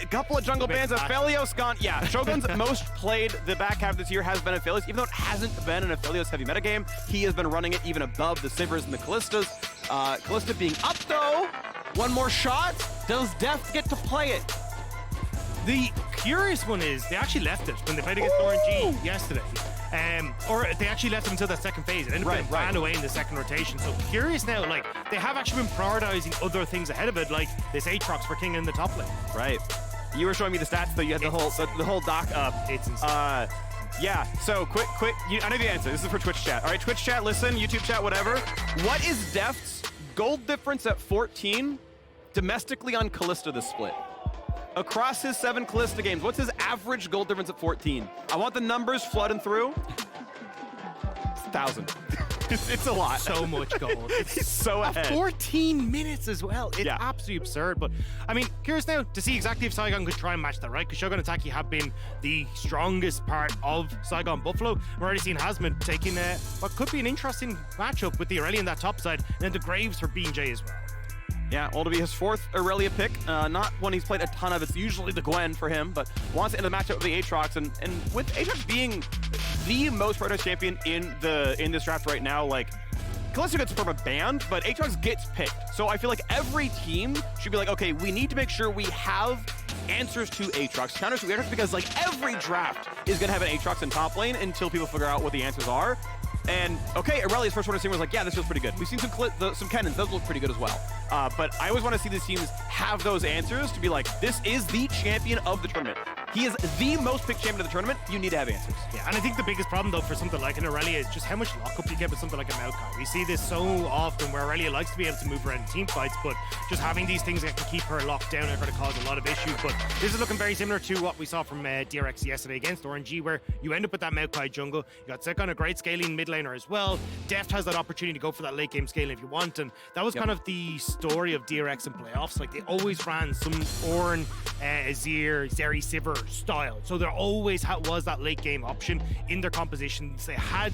a couple of jungle bans. Aphelios gone. Yeah, Shogun's most played the back half of this year has been Aphelios. Even though it hasn't been an Aphelios heavy metagame, he has been running it even above the Sivers and the Kallistas. Kallista being up though. One more shot. Does Deft get to play it? The curious one is they actually left it when they played against RNG yesterday. Or they actually left him until that second phase. It ended up getting ran away in the second rotation. So curious now, like, they have actually been prioritizing other things ahead of it, like this Aatrox for Kingen in the top lane. Right. You were showing me the stats, though. You had the whole doc up. It's insane. Yeah, so quick, I know the answer. This is for Twitch chat. All right, Twitch chat, listen, YouTube chat, whatever. What is Deft's gold difference at 14 domestically on Kallista this split? Across his 7 Kallista games, what's his average gold difference at 14? I want the numbers flooding through. It's 1,000. It's a lot. So much gold. It's so ahead. 14 minutes as well. It's absolutely absurd. But I mean, curious now to see exactly if Saigon could try and match that, right? Because Shogun and Taki have been the strongest part of Saigon Buffalo. We're already seeing Hasmed taking what could be an interesting matchup with the IRelia in that top side, and then the Graves for BeanJ as well. Yeah, will be his 4th IRelia pick. Not one he's played a ton of. It's usually the Gwen for him, but wants to end the matchup with the Aatrox. And with Aatrox being the most prioritized champion in this draft right now, like, Kallista gets from a band, but Aatrox gets picked. So I feel like every team should be like, okay, we need to make sure we have answers to Aatrox, counters to Aatrox, because like every draft is gonna have an Aatrox in top lane until people figure out what the answers are. And okay, IRelia's first one to see was like, yeah, this feels pretty good. We've seen some Kingens, those look pretty good as well. But I always want to see these teams have those answers to be like, this is the champion of the tournament. He is the most picked champion of the tournament. You need to have answers. Yeah, and I think the biggest problem though for something like an IRelia is just how much lockup you get with something like a Maokai. We see this so often where IRelia likes to be able to move around in team fights, but just having these things that can keep her locked down are going to cause a lot of issues. But this is looking very similar to what we saw from DRX yesterday against RNG, where you end up with that Maokai jungle. You got Zeka on a great scaling mid laner as well. Deft has that opportunity to go for that late game scaling if you want, and that was kind of the story of DRX in playoffs. Like, they always ran some Ornn, Azir, Zeri, Sivir style. So there always was that late game option in their compositions. They had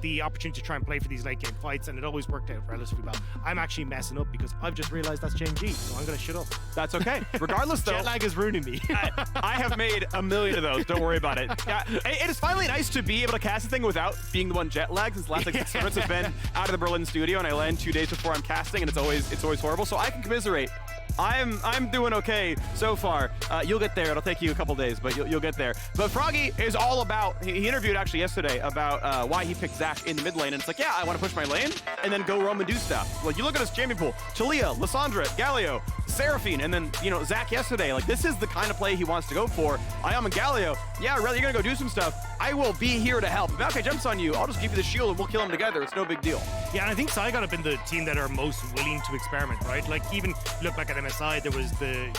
the opportunity to try and play for these late game fights, and it always worked out relatively well. I'm actually messing up because I've just realized that's Gen.G, so I'm going to shut up. That's okay. Regardless, though, jet lag is ruining me. I have made a million of those. Don't worry about it. It is finally nice to be able to cast a thing without being the one jet lagged, since the last 6 months have been out of the Berlin studio, and I land 2 days before I'm casting, and it's always horrible. So I can commiserate. I'm doing okay so far. You'll get there. It'll take you a couple days, but you'll get there. But Froggy is all about, he interviewed actually yesterday about why he picked Zach in the mid lane, and it's like, yeah, I want to push my lane and then go roam and do stuff. Like, you look at his champion pool, Talia, Lissandra, Galio, Seraphine, and then, you know, Zach yesterday. Like, this is the kind of play he wants to go for. I am a Galio. Yeah, really, you're gonna go do some stuff. I will be here to help. If Maokai jumps on you, I'll just give you the shield and we'll kill him together. It's no big deal. Yeah, and I think Saigon have been the team that are most willing to experiment, right? Like, even look back at MSI, there was the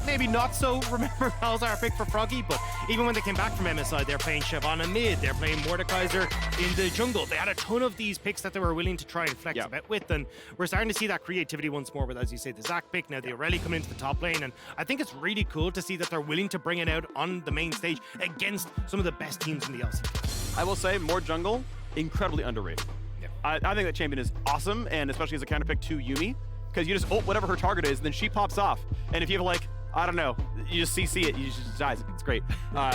maybe not so remember Malzahar pick for Froggy, but even when they came back from MSI, they're playing Shyvana mid, they're playing Mordekaiser in the jungle. They had a ton of these picks that they were willing to try and flex a bit with, and we're starting to see that creativity once more with, as you say, the Zach pick, now the IRelia coming into the top lane, and I think it's really cool to see that they're willing to bring it out on the main stage against some of the best teams in the LCK. I will say, more jungle, incredibly underrated. Yeah. I think that champion is awesome, and especially as a counter pick to Yuumi, because you just ult whatever her target is, and then she pops off. And if you have, like, I don't know, you just CC it, you just dies. It's great.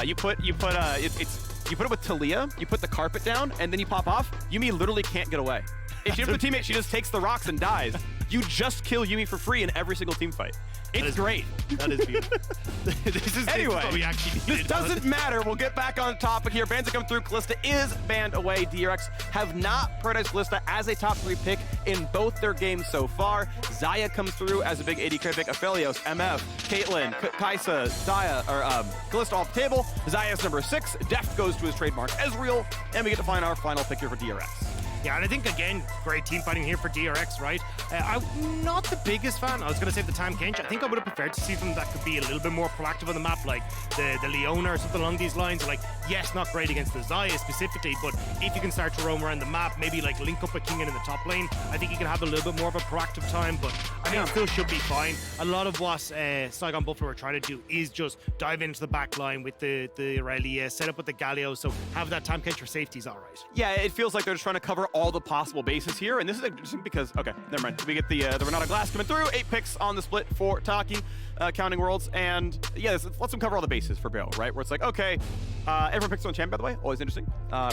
You put it with Talia, you put the carpet down, and then you pop off. Yuumi literally can't get away. If she has a teammate, she just takes the rocks and dies. You just kill Yuumi for free in every single team fight. It's great. That is beautiful. Anyway, what we actually this doesn't matter. We'll get back on topic here. Bans that come through. Kallista is banned away. DRX have not prioritized Kallista as a top 3 pick in both their games so far. Xayah comes through as a big AD carry pick. Aphelios, MF, Caitlyn, Kaisa, Xayah, or Kallista off the table. Xayah's number 6. Deft goes to his trademark ezreal, and we get to find our final pick here for DRX. Yeah, and I think, again, great team fighting here for DRX, right? I'm not the biggest fan. I was going to say the Tahm Kench. I think I would have preferred to see them that could be a little bit more proactive on the map, like the Leona or something along these lines. Like, yes, not great against the Xayah specifically, but if you can start to roam around the map, maybe like link up with Kingen in the top lane, I think you can have a little bit more of a proactive time, but I think it still should be fine. A lot of what Saigon Buffalo are trying to do is just dive into the back line with the IRelia, set up with the Galio, so have that Tahm Kench for safety is all right. Yeah, it feels like they're just trying to cover all the possible bases here. And this is interesting because, okay, never mind. We get the Renata Glasc coming through. 8 picks on the split for Taki, counting worlds. And yeah, let's them cover all the bases for BeryL, right? Where it's like, okay, everyone picks their own champion, by the way. Always interesting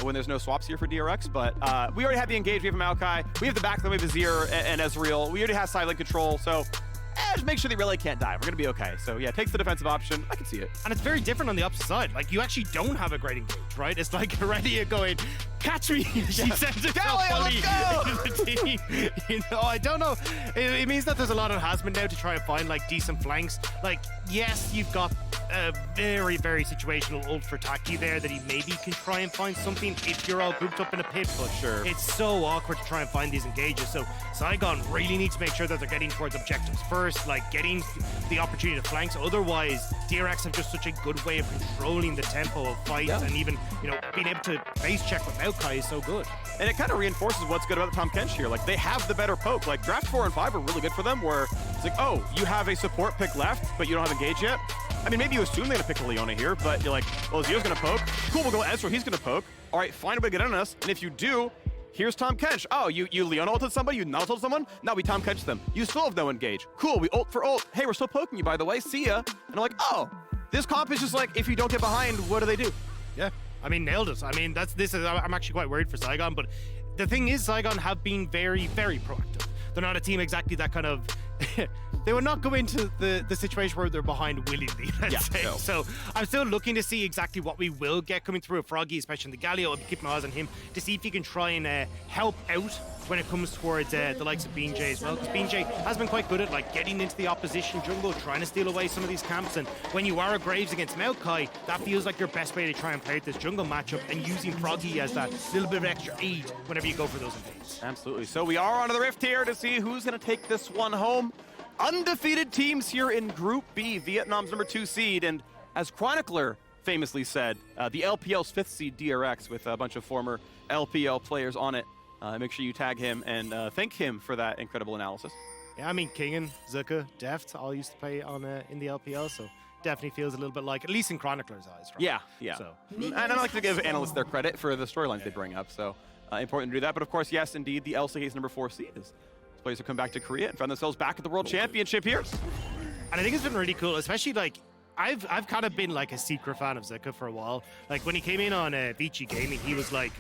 when there's no swaps here for DRX. But we already have the engage. We have a Maokai. We have the backline. We have Azir and ezreal. We already have silent control. So just make sure they really can't die. We're going to be okay. So yeah, takes the defensive option. I can see it. And it's very different on the opposite side. Like, you actually don't have a great engage, right? It's like ADC going, catch me. She sends it Galio, let's go. The team. You know, I don't know. It means that there's a lot on Hasmed now to try and find like decent flanks. Like, yes, you've got a very, very situational ult for Taki there that he maybe can try and find something if you're all grouped up in a pit, but sure, it's so awkward to try and find these engages. So Saigon really needs to make sure that they're getting towards objectives first, like getting the opportunity to flanks. Otherwise, DRX have just such a good way of controlling the tempo of fights, and even, you know, being able to base check with Maokai is so good. And it kind of reinforces what's good about the Tahm Kench here. Like, they have the better poke. Like, draft 4 and 5 are really good for them, where it's like, oh, you have a support pick left, but you don't have engage yet. I mean, maybe you assume they're going to pick a Leona here, but you're like, well, Zio's going to poke. Cool, we'll go Ezreal, he's going to poke. All right, find a way to get in on us. And if you do, here's Tahm Kench. Oh, you Leona ulted somebody, you not ulted someone? Now we Tahm Kench them. You still have no engage. Cool, we ult for ult. Hey, we're still poking you, by the way. See ya. And I'm like, oh, this comp is just like, if you don't get behind, what do? Yeah, I mean, nailed it. I mean, I'm actually quite worried for Saigon, but the thing is, Saigon have been very, very proactive. They're not a team exactly that kind of... they would not go into the situation where they're behind willingly, let's say. No. So I'm still looking to see exactly what we will get coming through a Froggy, especially in the Galio. I'll be keeping my eyes on him to see if he can try and help out when it comes towards the likes of BeanJ as well, because BeanJ has been quite good at like getting into the opposition jungle, trying to steal away some of these camps, and when you are a Graves against Maokai, that feels like your best way to try and play out this jungle matchup, and using Froggy as that little bit of extra aid whenever you go for those invades. Absolutely. So we are onto the Rift here to see who's going to take this one home. Undefeated teams here in Group B, Vietnam's #2 seed, and as Chronicler famously said, the LPL's 5th seed DRX with a bunch of former LPL players on it. Make sure you tag him and thank him for that incredible analysis. Yeah, I mean, Kingen, Zeka, Deft all used to play on in the LPL, so definitely feels a little bit like, at least in Chronicler's eyes. Right? Yeah. So. And I like to give analysts their credit for the storylines they bring up, so important to do that. But of course, yes, indeed, the LCK's #4 seed is players who come back to Korea and found themselves back at the World Championship here. And I think it's been really cool, especially like, I've kind of been like a secret fan of Zeka for a while. Like when he came in on BeanJ Gaming, he was like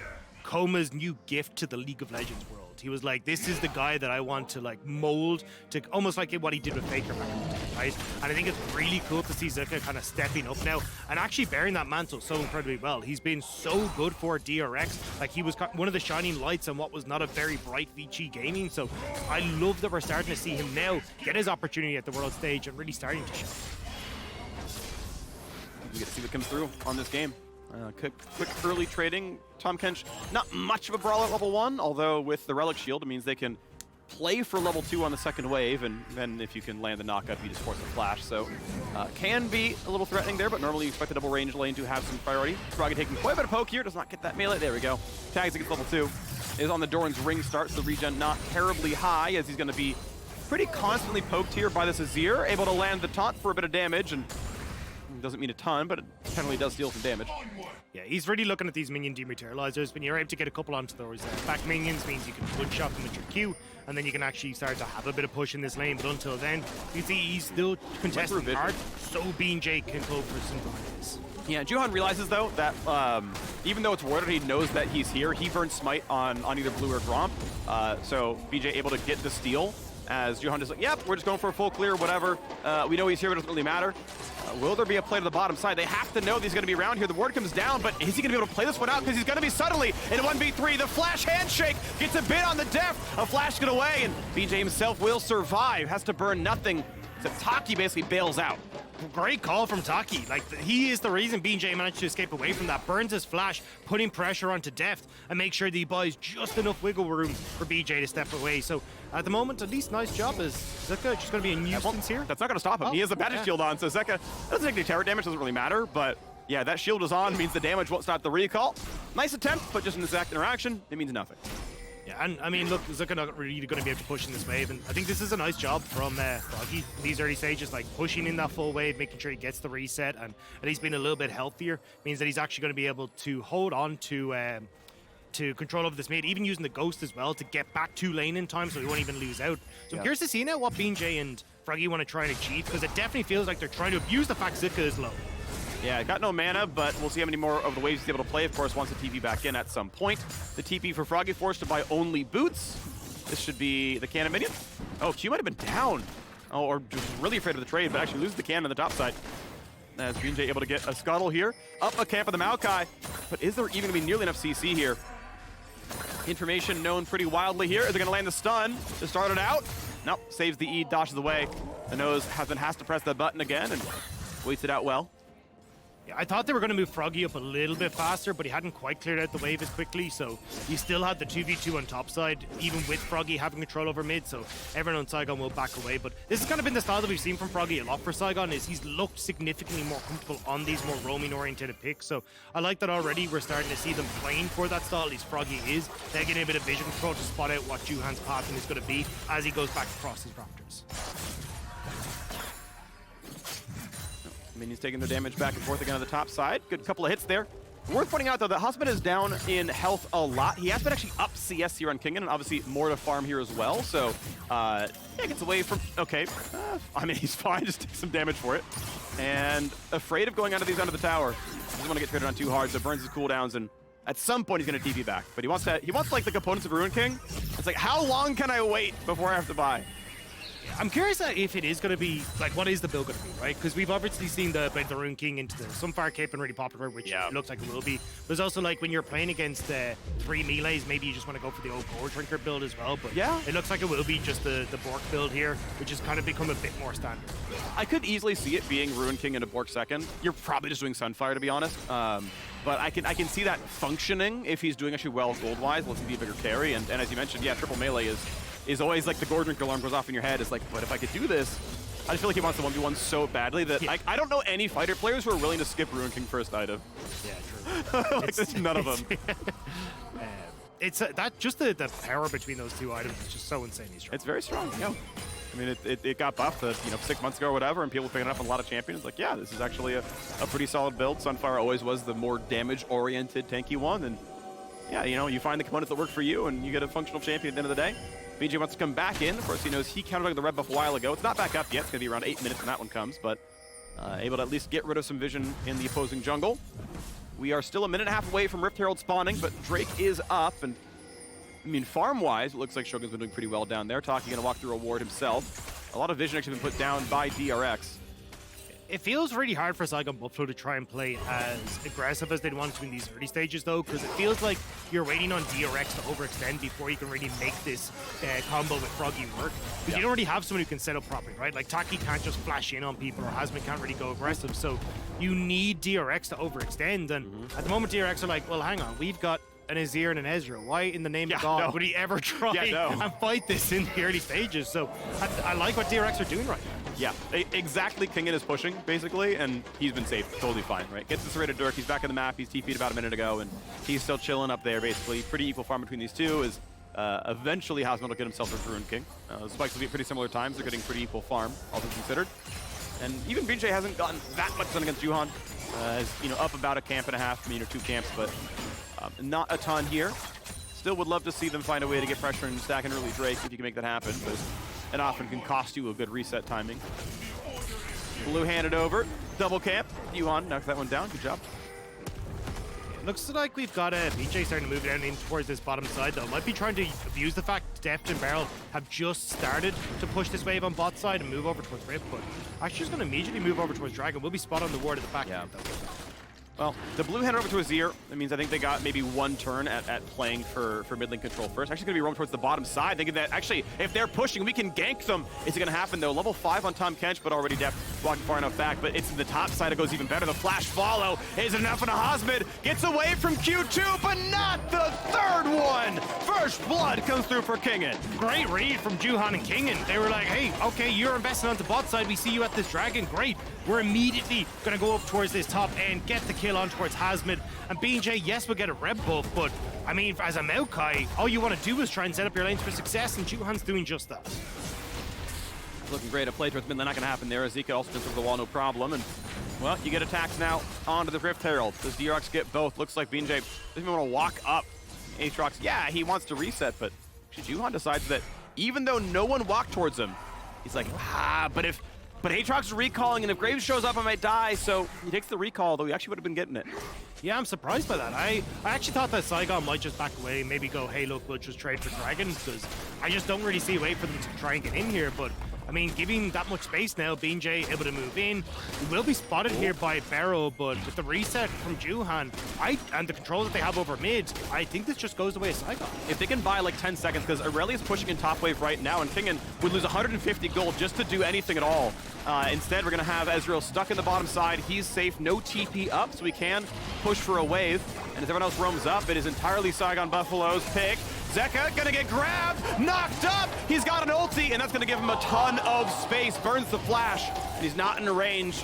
Koma's new gift to the League of Legends world. He was like, this is the guy that I want to like mold to almost like what he did with Faker back in the day, right? And I think it's really cool to see Zeka kind of stepping up now and actually bearing that mantle so incredibly well. He's been so good for DRX. Like he was one of the shining lights on what was not a very bright BeanJ Gaming. So I love that we're starting to see him now get his opportunity at the world stage and really starting to show. We get to see what comes through on this game. Quick early trading. Tahm Kench, not much of a brawler at level 1, although with the Relic Shield, it means they can play for level 2 on the second wave, and then if you can land the knockup, you just force the flash. So can be a little threatening there, but normally you expect the double range lane to have some priority. Froggy taking quite a bit of poke here, does not get that melee. There we go. Tags against level 2. Is on the Doran's ring start, so the regen not terribly high, as he's going to be pretty constantly poked here by this Azir, able to land the taunt for a bit of damage, and doesn't mean a ton, but it definitely does deal some damage. Yeah, he's really looking at these minion dematerializers. When you're able to get a couple onto those back minions, means you can one-shot them with your Q, and then you can actually start to have a bit of push in this lane. But until then, you see he's still contesting hard, so BeanJ can go for some grinds. Yeah, Juhan realizes though that even though it's warded, he knows that he's here. He burns Smite on either blue or Gromp, so BeanJ able to get the steal. As Juhan is like, yep, we're just going for a full clear, whatever. We know he's here, but it doesn't really matter. Will there be a play to the bottom side? They have to know that he's going to be around here. The ward comes down, but is he going to be able to play this one out? Because he's going to be suddenly in a 1v3. The flash handshake gets a bit on the Deft. A flash get away, and BeanJ himself will survive. Has to burn nothing. So Taki basically bails out. Great call from Taki. Like, he is the reason BeanJ managed to escape away from that. Burns his flash, putting pressure onto Deft, and make sure that he buys just enough wiggle room for BeanJ to step away. So, at the moment, at least nice job. Is Zeka just going to be a nuisance here? That's not going to stop him. He has a magic shield on, so Zeka doesn't take any terror damage, doesn't really matter, but yeah, that shield is on, means the damage won't stop the recall. Nice attempt, but just in this exact interaction, it means nothing. Yeah, and I mean, look, Zeka not really going to be able to push in this wave, and I think this is a nice job from Froggy in these early stages, like pushing in that full wave, making sure he gets the reset, and he's been a little bit healthier, means that he's actually going to be able to hold on to to control over this mid, even using the Ghost as well to get back to lane in time so we won't even lose out. So I'm curious to see now what BeanJ and Froggy want to try and achieve, because it definitely feels like they're trying to abuse the fact Zeka is low. Yeah, got no mana, but we'll see how many more of the waves he's able to play, of course, once the TP back in at some point. The TP for Froggy forced to buy only boots. This should be the cannon minion. Oh, Q might have been down. Oh, or just really afraid of the trade, but actually loses the cannon on the top side. As BeanJ able to get a scuttle here. Up a camp of the Maokai. But is there even going to be nearly enough CC here? Information known pretty wildly here. Is it going to land the stun to start it out? Nope, saves the E, dashes away. The nose has to press that button again and waits it out well. Yeah, I thought they were going to move Froggy up a little bit faster, but he hadn't quite cleared out the wave as quickly, so he still had the 2v2 on top side, even with Froggy having control over mid, so everyone on Saigon will back away. But this has kind of been the style that we've seen from Froggy a lot for Saigon, is he's looked significantly more comfortable on these more roaming-oriented picks, so I like that already. We're starting to see them playing for that style, at least Froggy is. They're getting a bit of vision control to spot out what Juhan's pattern is going to be as he goes back across his Raptors. Minions taking their damage back and forth again on the top side. Good couple of hits there. Worth pointing out, though, that Hasmed is down in health a lot. He has been actually up CS here on Kingen, and obviously more to farm here as well. So, yeah, gets away from... Okay. I mean, he's fine. Just take some damage for it. And afraid of going onto the tower. Doesn't want to get traded on too hard, so burns his cooldowns, and at some point he's going to TP back. But he wants like the components of Ruin King. It's like, how long can I wait before I have to buy? I'm curious if it is going to be, like, what is the build going to be, right? Because we've obviously seen the Rune King into the Sunfire Cape and really popular, which it looks like it will be. There's also, like, when you're playing against 3 melees, maybe you just want to go for the old Gore Drinker build as well. But yeah, it looks like it will be just the Bork build here, which has kind of become a bit more standard. I could easily see it being Ruin King and a Bork second. You're probably just doing Sunfire, to be honest. But I can see that functioning if he's doing actually well gold-wise. Let's be a bigger carry. And as you mentioned, yeah, triple melee is always like the Gore Drinker alarm goes off in your head. It's like, but if I could do this, I just feel like he wants the 1v1 so badly that I don't know any fighter players who are willing to skip Ruin King first item. Yeah, true. Like, there's none of them. It's that just the power between those two items is just so insanely strong. It's very strong, yeah. I mean, it got buffed 6 months ago or whatever, and people picking it up on a lot of champions. Like, yeah, this is actually a pretty solid build. Sunfire always was the more damage-oriented tanky one, and yeah, you find the components that work for you, and you get a functional champion at the end of the day. BeanJ wants to come back in. Of course, he knows he countered the red buff a while ago. It's not back up yet. It's going to be around 8 minutes when that one comes, but able to at least get rid of some vision in the opposing jungle. We are still a minute and a half away from Rift Herald spawning, but Drake is up, and I mean, farm-wise, it looks like Shogun's been doing pretty well down there. Taki going to walk through a ward himself. A lot of vision actually been put down by DRX. It feels really hard for Saigon Buffalo to try and play as aggressive as they'd want to in these early stages, though, because it feels like you're waiting on DRX to overextend before you can really make this combo with Froggy work. Because you don't really have someone who can set up properly, right? Like, Taki can't just flash in on people, or Hasmed can't really go aggressive, so you need DRX to overextend, and at the moment DRX are like, well, hang on, we've got an Azir and an Ezreal. Why in the name of God would he ever try and fight this in the early stages? So I like what DRX are doing right now. Yeah, exactly. Kingen is pushing, basically, and he's been safe. Totally fine, right? Gets this rated Dirk. He's back on the map. He's TP'd about a minute ago, and he's still chilling up there, basically. Pretty equal farm between these two. Is eventually Hasmed will get himself a Ruin King. The spikes will be at pretty similar times. They're getting pretty equal farm, all things considered. And even BeanJ hasn't gotten that much done against Juhan. Up about a camp and a half, 2 camps, but not a ton here. Still would love to see them find a way to get pressure and stack an early Drake if you can make that happen, but it often can cost you a good reset timing. Blue handed over, double camp. Juhan knocks that one down, good job. Looks like we've got BeanJ starting to move down in towards this bottom side, though. Might be trying to abuse the fact Deft and BeryL have just started to push this wave on bot side and move over towards Rift, but actually just going to immediately move over towards Dragon. We'll be spot on the ward at the back end, though. Well, the blue hand over to Azir. That means I think they got maybe one turn at playing for mid lane control first. Actually going to be roamed towards the bottom side, thinking that actually if they're pushing, we can gank them. Is it going to happen though? Level 5 on Tahm Kench, but already Deft walking far enough back. But it's in the top side, it goes even better. The flash follow is enough, and Hasmed gets away from Q2, but not the third one. First blood comes through for Kingen. Great read from Juhan and Kingen. They were like, hey, okay, you're investing on the bot side. We see you at this dragon. Great. We're immediately going to go up towards this top end, get the kill on towards Hasmed. And BeanJ, yes, we'll get a red buff, but I mean, as a Maokai, all you want to do is try and set up your lanes for success, and Juhan's doing just that. Looking great at play towards mid lane, not going to happen there. Zeka also jumps over the wall, no problem. And, well, you get attacks now onto the Rift Herald. Does DRX get both? Looks like BeanJ doesn't even want to walk up. Aatrox, yeah, he wants to reset, but Juhan decides that even though no one walked towards him, he's like, but Aatrox is recalling, and if Graves shows up, I might die, so he takes the recall, though he actually would have been getting it. Yeah, I'm surprised by that. I actually thought that Saigon might just back away, maybe go, hey, look, we'll just trade for Dragon, because I just don't really see a way for them to try and get in here, but I mean, giving that much space now, BeanJ able to move in. He will be spotted here by BeryL, but with the reset from Juhan, and the control that they have over mid, I think this just goes the way of Saigon. If they can buy like 10 seconds, because IRelia is pushing in top wave right now, and Kingen would lose 150 gold just to do anything at all. Instead, we're going to have ezreal stuck in the bottom side. He's safe, no TP up, so he can push for a wave. And as everyone else roams up, it is entirely Saigon Buffalo's pick. Zeka gonna get grabbed, knocked up. He's got an ulti, and that's gonna give him a ton of space. Burns the flash, and he's not in range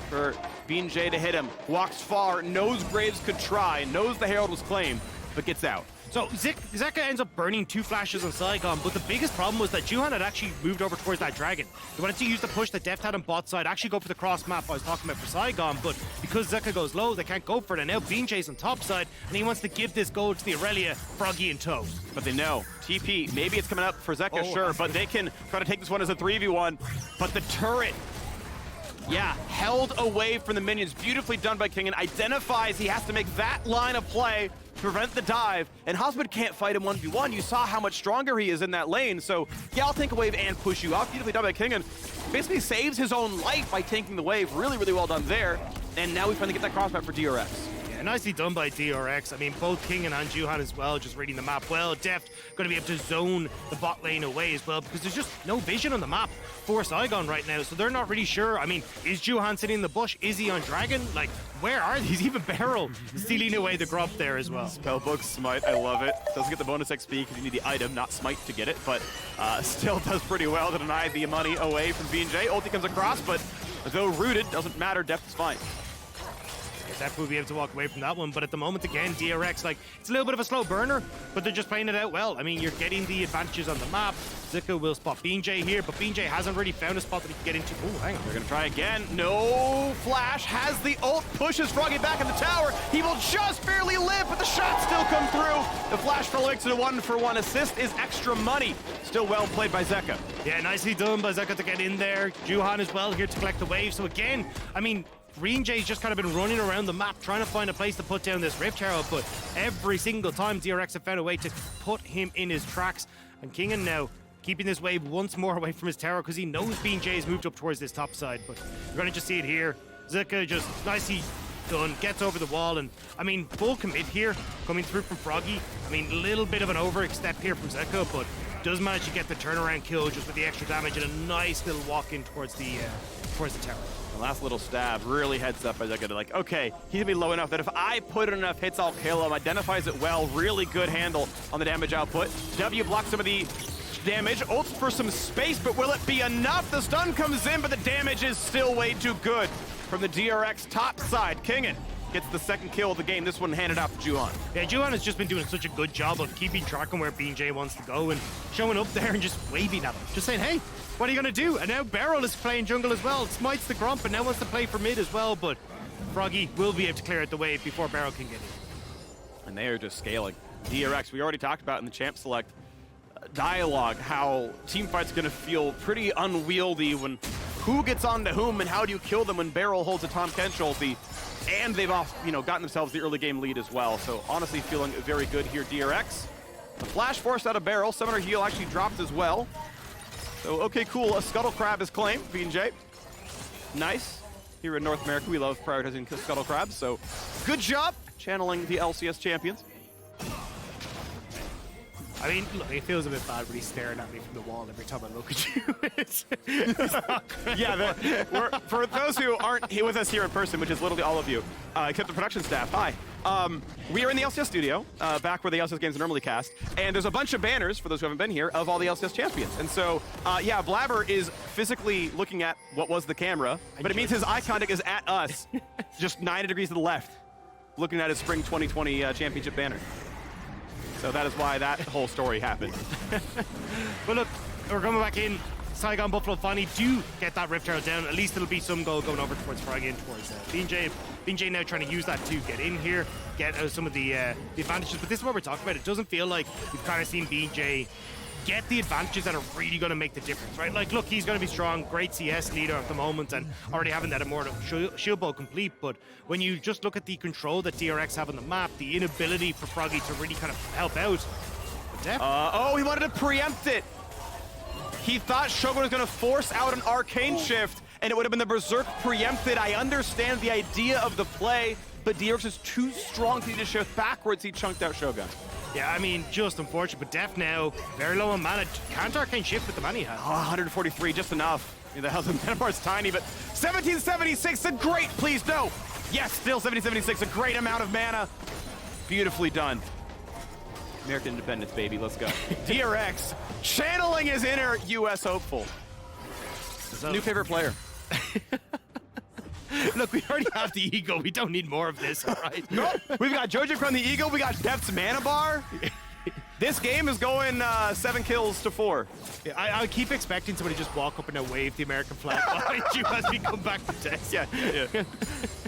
for BeanJ to hit him. Walks far, knows Graves could try, knows the Herald was claimed, but gets out. So Zeka ends up burning 2 flashes on Saigon, but the biggest problem was that Juhan had actually moved over towards that dragon. He wanted to use the push that Deft had on bot side, actually go for the cross map I was talking about for Saigon, but because Zeka goes low, they can't go for it, and now BeanJ's on top side, and he wants to give this gold to the IRelia, Froggy in tow. But they know, TP, maybe it's coming up for Zeka, sure, but they can try to take this one as a 3v1, but the turret, yeah, held away from the minions, beautifully done by Kingen, identifies he has to make that line of play to prevent the dive, and Hasmed can't fight him 1v1. You saw how much stronger he is in that lane, so yeah, I'll take a wave and push you off. Beautifully done by Kingen. Basically saves his own life by tanking the wave. Really, really well done there. And now we finally get that crossmap for DRX. Yeah, nicely done by DRX. I mean, both Kingen and Juhan as well, just reading the map well. Deft going to be able to zone the bot lane away as well, because there's just no vision on the map for Saigon right now, so they're not really sure. I mean, is Juhan sitting in the bush? Is he on Dragon? Like, where are these? Even BeryL stealing away the grub there as well. Spellbook Smite, I love it. Doesn't get the bonus XP because you need the item, not Smite, to get it, but still does pretty well to deny the money away from BeanJ. Ulti comes across, but though rooted, doesn't matter, Deft is fine. Deft will be able to walk away from that one, but at the moment, again, DRX, like, it's a little bit of a slow burner, but they're just playing it out well. I mean, you're getting the advantages on the map. Zeka will spot BeanJ here, but BeanJ hasn't really found a spot that he can get into. Oh, hang on. They're going to try again. No flash, has the ult, pushes Froggy back in the tower. He will just barely live, but the shots still come through. The flash for makes it a 1-for-1 assist is extra money. Still well played by Zeka. Yeah, nicely done by Zeka to get in there. Juhan as well here to collect the wave. So again, I mean, BeanJ's just kind of been running around the map trying to find a place to put down this Rift Herald, but every single time DRX have found a way to put him in his tracks. And Kingen now keeping this wave once more away from his tower because he knows BeanJ has moved up towards this top side, but you're going to just see it here. Zeka just nicely done, gets over the wall, and I mean, full commit here coming through from Froggy. I mean, a little bit of an overstep here from Zeka, but does manage to get the turnaround kill just with the extra damage and a nice little walk in towards the tower. The last little stab really heads up by Zeka to like, okay, he's gonna be low enough that if I put in enough hits, I'll kill him. Identifies it well, really good handle on the damage output. W blocks some of the damage, ults for some space, but will it be enough? The stun comes in, but the damage is still way too good from the DRX top side. Kingen gets the second kill of the game. This one handed out to Juhan. Yeah, Juhan has just been doing such a good job of keeping track on where BeanJ wants to go and showing up there and just waving at him. Just saying, hey, what are you going to do? And now BeryL is playing jungle as well. Smites the Grump and now wants to play for mid as well, but Froggy will be able to clear out the wave before BeryL can get in. And they are just scaling. DRX, we already talked about in the champ select dialogue how teamfight's going to feel pretty unwieldy when who gets on to whom and how do you kill them when BeryL holds a Tahm Kench ulti. And they've gotten themselves the early game lead as well. So honestly feeling very good here, DRX. The flash forced out of BeryL. Summoner heal actually dropped as well. So okay, cool. A Scuttle Crab is claimed, BeanJ. Nice. Here in North America, we love prioritizing Scuttle Crabs. So good job channeling the LCS champions. I mean, look, it feels a bit bad when he's staring at me from the wall every time I look at you. Yeah, for those who aren't here with us here in person, which is literally all of you, except the production staff, hi. We are in the LCS studio, back where the LCS games are normally cast, and there's a bunch of banners, for those who haven't been here, of all the LCS champions. And so, yeah, Blabber is physically looking at what was the camera, but it means his eye contact is at us, just 90 degrees to the left, looking at his Spring 2020 championship banner. So that is why that whole story happened. Well, look, we're coming back in. Saigon Buffalo finally do get that Rift Herald down. At least it'll be some goal going over towards Froggy and towards BeanJ. BeanJ now trying to use that to get in here, get some of the advantages. But this is what we're talking about. It doesn't feel like we've kind of seen BeanJ get the advantages that are really going to make the difference, right? Like, look, he's going to be strong, great CS leader at the moment, and already having that Immortal Shield Bow complete. But when you just look at the control that DRX have on the map, the inability for Froggy to really kind of help out. Oh, he wanted to preempt it. He thought Shogun was going to force out an Arcane Shift, and it would have been the Berserk preempted. I understand the idea of the play, but DRX is too strong to need to shift backwards. He chunked out Shogun. Yeah, I mean, just unfortunate, but Deft now, very low on mana. Can't Arcane Shift with the mana he has. Oh, 143, just enough. The hell's the mana bar's tiny, but 1776, a great, please, no. Yes, still 1776, a great amount of mana. Beautifully done. American independence, baby, let's go. DRX, channeling his inner US hopeful. New favorite player. Look, we already have the ego. We don't need more of this, all right? Nope. We've got Jojo from the ego. We got Deft's mana bar. This game is going 7 kills to 4. Yeah, I keep expecting somebody to just walk up and now wave the American flag behind you as we come back to text. Yeah.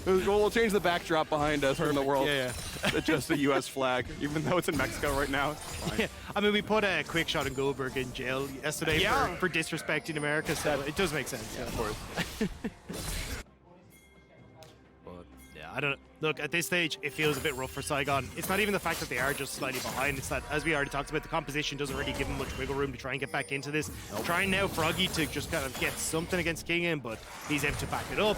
We'll change the backdrop behind us from the world. Yeah. It's just a U.S. flag, even though it's in Mexico right now. It's fine. Yeah. I mean, we put a quick shot in Goldberg in jail yesterday for disrespecting America, so it does make sense. Yeah, of course. I don't know. Look, at this stage, it feels a bit rough for Saigon. It's not even the fact that they are just slightly behind. It's that, as we already talked about, the composition doesn't really give them much wiggle room to try and get back into this. Nope. Trying now Froggy to just kind of get something against Kingen, but he's able to back it up.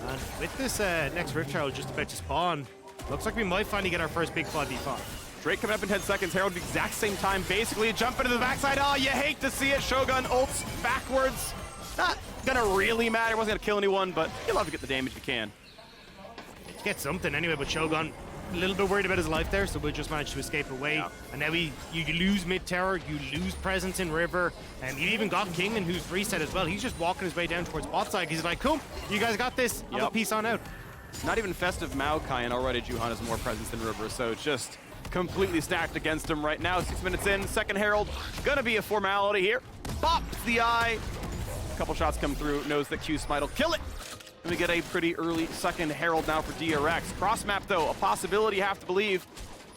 And with this next Rift Herald just about to spawn, looks like we might finally get our first big 5v5. Drake coming up in 10 seconds. Herald the exact same time, basically. Jump into the backside. Oh, you hate to see it. Shogun ults backwards. Not gonna really matter. Wasn't gonna kill anyone, but you'll have to get the damage you can. Get something anyway, but Shogun a little bit worried about his life there, so we'll just manage to escape away. Yeah. And now you lose mid tower, you lose presence in river, and you even got Kingen, who's reset as well. He's just walking his way down towards bot side. He's like, cool, you guys got this. I'll peace on out. Not even festive Maokai, and already Juhan has more presence than river, so it's just completely stacked against him right now. 6 minutes in, second Herald, gonna be a formality here. Bops the eye. A couple shots come through, knows that Q-Smite will kill it. And we get a pretty early second Herald now for DRX. Cross map though, a possibility you have to believe.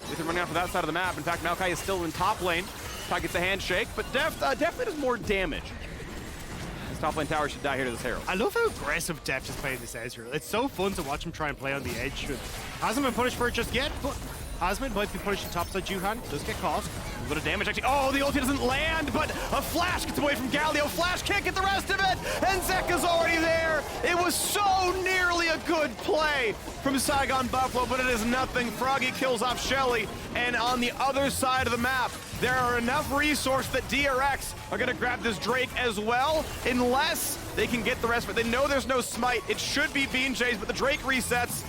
With him running out for that side of the map. In fact, Maokai is still in top lane. Taki gets a handshake, but Deft definitely does more damage. His top lane tower should die here to this Herald. I love how aggressive Deft is playing this Ezreal. It's so fun to watch him try and play on the edge. Hasn't been punished for it just yet, but Hasmed might be punished topside Juhan. Does get caught. A little damage actually. Oh, the ulti doesn't land, but a flash gets away from Galio. Flash can't get the rest of it, and Zeka's already there. It was so nearly a good play from Saigon Buffalo, but it is nothing. Froggy kills off Shelly, and on the other side of the map, there are enough resources that DRX are gonna grab this Drake as well, unless they can get the rest of it. They know there's no smite. It should be BeanJ's, but the Drake resets.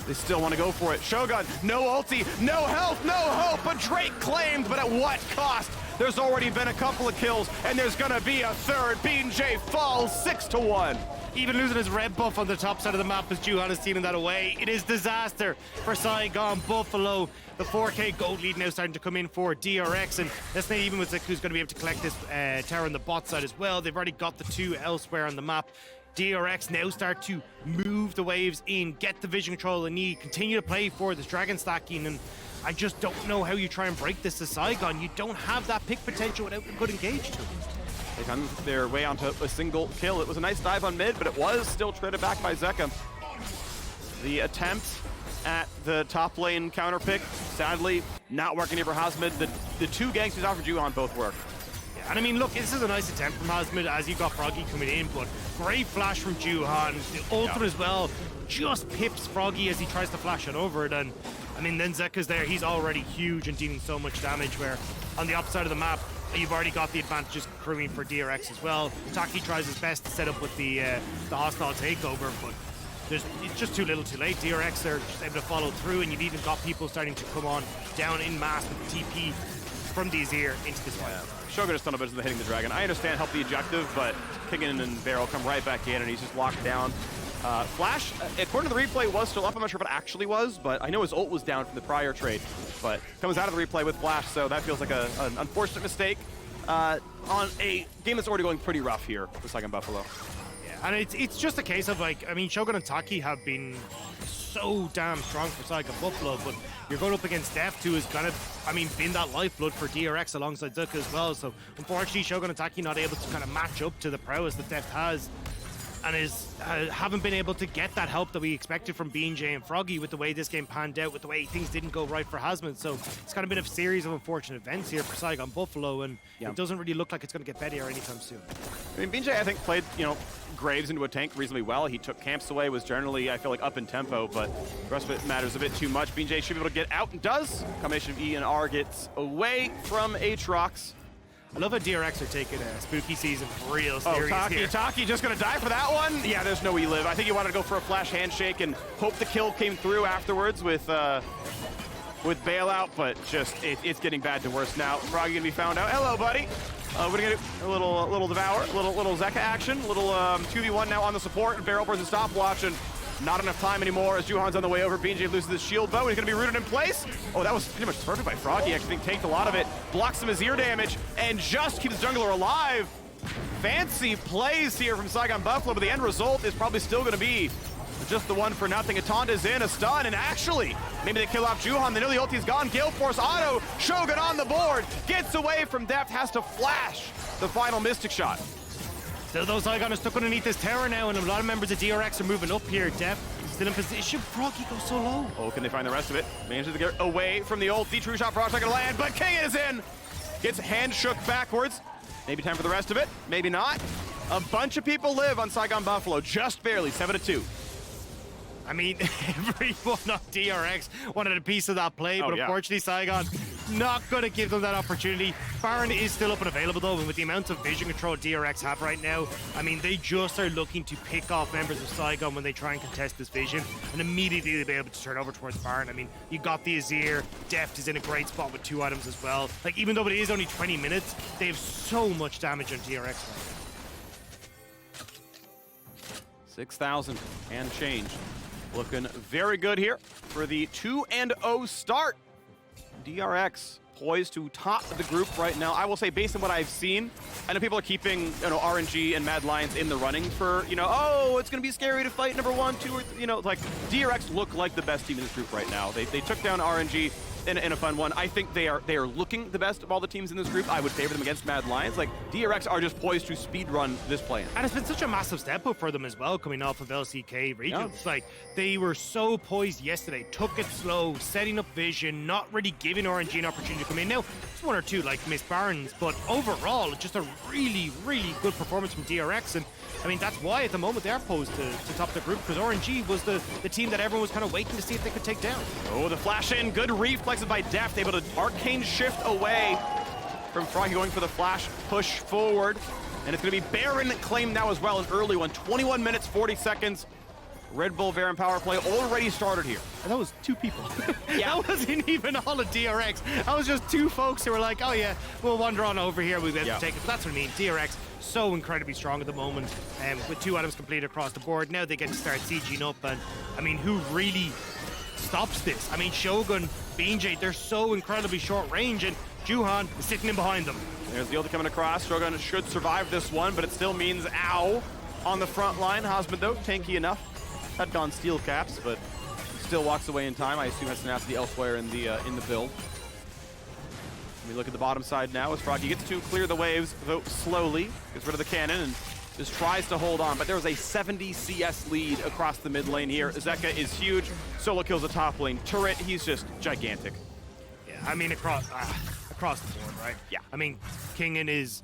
They still want to go for it. Shogun, no ulti, no health, no hope, but Drake claimed, but at what cost? There's already been a couple of kills, and there's gonna be a third. BeanJ falls 6-1. Even losing his red buff on the top side of the map as Juhan is stealing that away. It is disaster for Saigon Buffalo. The 4K gold lead now starting to come in for DRX, and that's not even with Zeka who's going to be able to collect this tower on the bot side as well. They've already got the 2 elsewhere on the map. DRX now start to move the waves in, get the vision control they need, continue to play for this dragon stacking, and I just don't know how you try and break this to Saigon. You don't have that pick potential without a good engage to it. They come their way onto a single kill. It was a nice dive on mid, but it was still traded back by Zeka. The attempt at the top lane counter pick, sadly, not working here for Hasmed. The 2 ganks he's offered Juhan both work. And I mean, look, this is a nice attempt from Hasmed as you got Froggy coming in, but great flash from Juhan. The ultimate as well just pips Froggy as he tries to flash it over it. And I mean, then Zeka's there. He's already huge and dealing so much damage, where on the opposite side of the map, you've already got the advantages crewing for DRX as well. Taki tries his best to set up with the hostile takeover, but it's just too little too late. DRX are just able to follow through, and you've even got people starting to come on down in mass with the TP from the Azir into this fight. Shogun has done a bit of hitting the dragon. I understand help the objective, but Kingen and BeryL come right back in, and he's just locked down. Flash, according to the replay, was still up. I'm not sure if it actually was, but I know his ult was down from the prior trade. But comes out of the replay with Flash, so that feels like an unfortunate mistake on a game that's already going pretty rough here for Saigon Buffalo. Yeah, and it's just a case of, like, I mean, Shogun and Taki have been so damn strong for Saigon Buffalo, but you're going up against Deft, who has kind of, I mean, been that lifeblood for DRX alongside Zeka as well. So unfortunately, Shogun and Taki not able to kind of match up to the prowess that Deft has, and haven't been able to get that help that we expected from BeanJ and Froggy with the way this game panned out, with the way things didn't go right for Hasmed. So it's kind of been a series of unfortunate events here for Saigon Buffalo, and it doesn't really look like it's going to get better anytime soon. I mean, BeanJ, I think, played, you know, Graves into a tank reasonably well. He took camps away, was generally, I feel like, up in tempo, but the rest of it matters a bit too much. BeanJ should be able to get out and does. Combination of E and R gets away from Aatrox. I love how DRX are taking a spooky season real serious here. Taki just gonna die for that one? Yeah, there's no E-live. I think he wanted to go for a flash handshake and hope the kill came through afterwards with bailout, but just it's getting bad to worse now. Froggy gonna be found out. Hello, buddy. We're gonna get a little devour, little Zeka action, little 2v1 now on the support, and BeryL versus stopwatch, and not enough time anymore as Juhan's on the way over. BeanJ loses his shield bow. He's going to be rooted in place. Oh, that was pretty much perfect by Froggy. Actually tanked a lot of it, blocks some Azir damage, and just keeps the jungler alive. Fancy plays here from Saigon Buffalo, but the end result is probably still going to be just the one for nothing. Atonda's in, a stun, and actually, maybe they kill off Juhan. They know the ulti's gone. Gale Force auto. Shogun on the board. Gets away from Deft, has to flash the final Mystic shot. Still, though, Saigon is stuck underneath this tower now, and a lot of members of DRX are moving up here. Deft still in position. Froggy goes so low. Oh, can they find the rest of it? Manages to get away from the ult. The true shot, Frog's not gonna land, but Kingen is in! Gets hand shook backwards. Maybe time for the rest of it, maybe not. A bunch of people live on Saigon Buffalo, just barely, 7-2. I mean, everyone on DRX wanted a piece of that play, but unfortunately Saigon not going to give them that opportunity. Baron is still up and available though, and with the amount of vision control DRX have right now, I mean, they just are looking to pick off members of Saigon when they try and contest this vision, and immediately they'll be able to turn over towards Baron. I mean, you got the Azir, Deft is in a great spot with 2 items as well. Like, even though it is only 20 minutes, they have so much damage on DRX right now. 6,000 and change. Looking very good here for the 2-0 start. DRX poised to top the group right now. I will say, based on what I've seen, I know people are keeping, you know, RNG and Mad Lions in the running for, you know, oh, it's going to be scary to fight number 1, 2, or, you know, like, DRX look like the best team in this group right now. They took down RNG in a fun one. I think they are looking the best of all the teams in this group. I would favor them against Mad Lions. Like, DRX are just poised to speedrun this play-in. And it's been such a massive step up for them as well, coming off of LCK regions. Yeah. Like, they were so poised yesterday, took it slow, setting up vision, not really giving RNG an opportunity to come in. Now, it's 1 or 2, like Miss Barons, but overall, just a really, really good performance from DRX. And I mean, that's why at the moment they're posed to top the group, because RNG was the team that everyone was kind of waiting to see if they could take down. Oh, the flash in, good reflexes by Deft, able to arcane shift away from Froggy, going for the flash push forward. And it's going to be Baron claimed now as well, an early one. 21 minutes, 40 seconds. Red Bull Baron power play already started here. And that was 2 people. Yeah. That wasn't even all of DRX. That was just 2 folks who were like, oh yeah, we'll wander on over here, we'll be able to take it. But that's what I mean, DRX, so incredibly strong at the moment, with 2 items completed across the board. Now they get to start sieging up, and I mean, who really stops this? I mean, Shogun, BeanJ, they're so incredibly short range, and Juhan is sitting in behind them. There's the ulti coming across. Shogun should survive this one, but it still means ow on the front line. Hasmed, though, tanky enough. Had gone steel caps, but still walks away in time. I assume has tenacity elsewhere in the build. We look at the bottom side now as Froggy gets to clear the waves, though slowly. Gets rid of the cannon and just tries to hold on. But there was a 70 CS lead across the mid lane here. Zeka is huge. Solo kills the top lane. Turret, he's just gigantic. Yeah, I mean, across the board, right? Yeah. I mean, Kingen is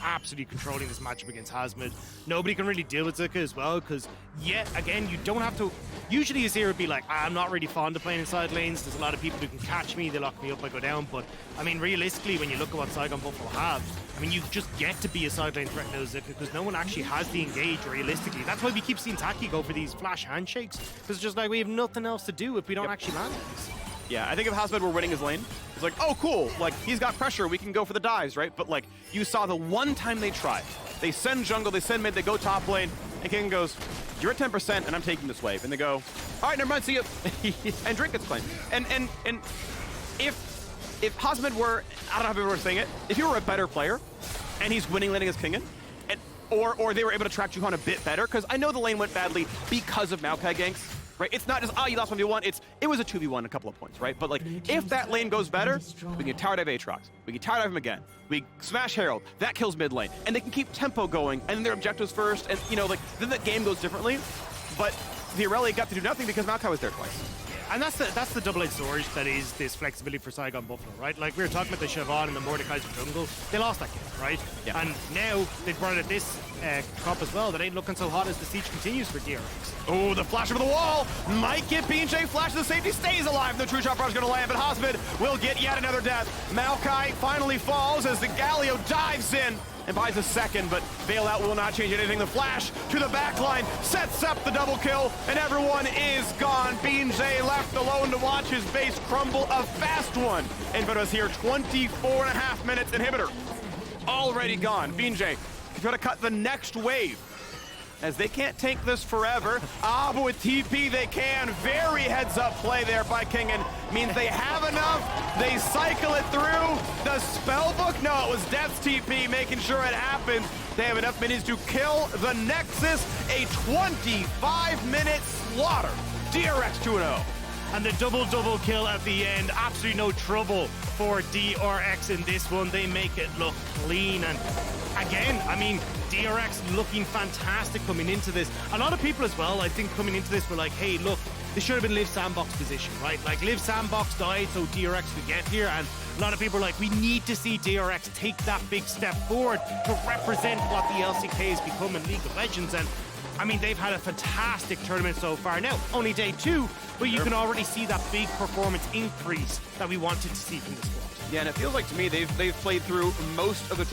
absolutely controlling this matchup against Hasmed. Nobody can really deal with Zeka as well, because yet again, you don't have to. Usually Azir would be like, I'm not really fond of playing inside lanes. There's a lot of people who can catch me, they lock me up, I go down. But I mean, realistically, when you look at what Saigon Buffalo have, I mean, you just get to be a side lane threat now, Zeka, because no one actually has the engage realistically. That's why we keep seeing Taki go for these flash handshakes, because it's just like, we have nothing else to do if we don't actually land these. Yeah, I think if Hasmed were winning his lane, it's like, oh, cool, like, he's got pressure, we can go for the dives, right? But, like, you saw the one time they tried. They send jungle, they send mid, they go top lane, and King goes, you're at 10%, and I'm taking this wave. And they go, all right, never mind, see you. And Drink gets claimed. And if Hasmed were, I don't know how people were saying it, if he were a better player, and he's winning lane against Kingen, or they were able to track Juhan a bit better, because I know the lane went badly because of Maokai ganks, right? It's not just, you lost 1v1, it was a 2v1 a couple of points, right? But like, if that lane goes better, we can tower dive Aatrox, we can tower dive him again, we smash Herald, that kills mid lane, and they can keep tempo going, and their objectives first, and you know, like, then the game goes differently. But the IRelia got to do nothing because Maokai was there twice. And that's the double-edged sword that is this flexibility for Saigon Buffalo, right? Like we were talking about the Shogun and the Mordekaiser jungle, they lost that game, right? Yeah. And now they've brought it this crop as well that ain't looking so hot as the siege continues for DRX. Oh, the flash over the wall might get BeanJ. Flash to the safety, stays alive. The true shot bar is going to land, but Hasmed will get yet another death. Maokai finally falls as the Galio dives in and buys a second, but bailout will not change anything. The flash to the back line sets up the double kill, and everyone is gone. BeanJ left alone to watch his base crumble. A fast one. And but was here 24.5 minutes. Inhibitor already gone. BeanJ going to cut the next wave, as they can't tank this forever. But with TP they can. Very heads-up play there by Kingen. Means they have enough. They cycle it through. The spellbook? No, it was Deft's TP, making sure it happens. They have enough minutes to kill the Nexus. A 25-minute slaughter. DRX 2-0. And the double kill at the end. Absolutely no trouble for DRX in this one. They make it look clean. And again, I mean, DRX looking fantastic coming into this. A lot of people as well, I think, coming into this were like, hey, look, this should have been Liv Sandbox position, right? Like, Liv Sandbox died, so DRX could get here. And a lot of people are like, we need to see DRX take that big step forward to represent what the LCK has become in League of Legends. And I mean, they've had a fantastic tournament so far. Now, only day 2, but you can already see that big performance increase that we wanted to see from the squad. Yeah, and it feels like to me they've played through most of the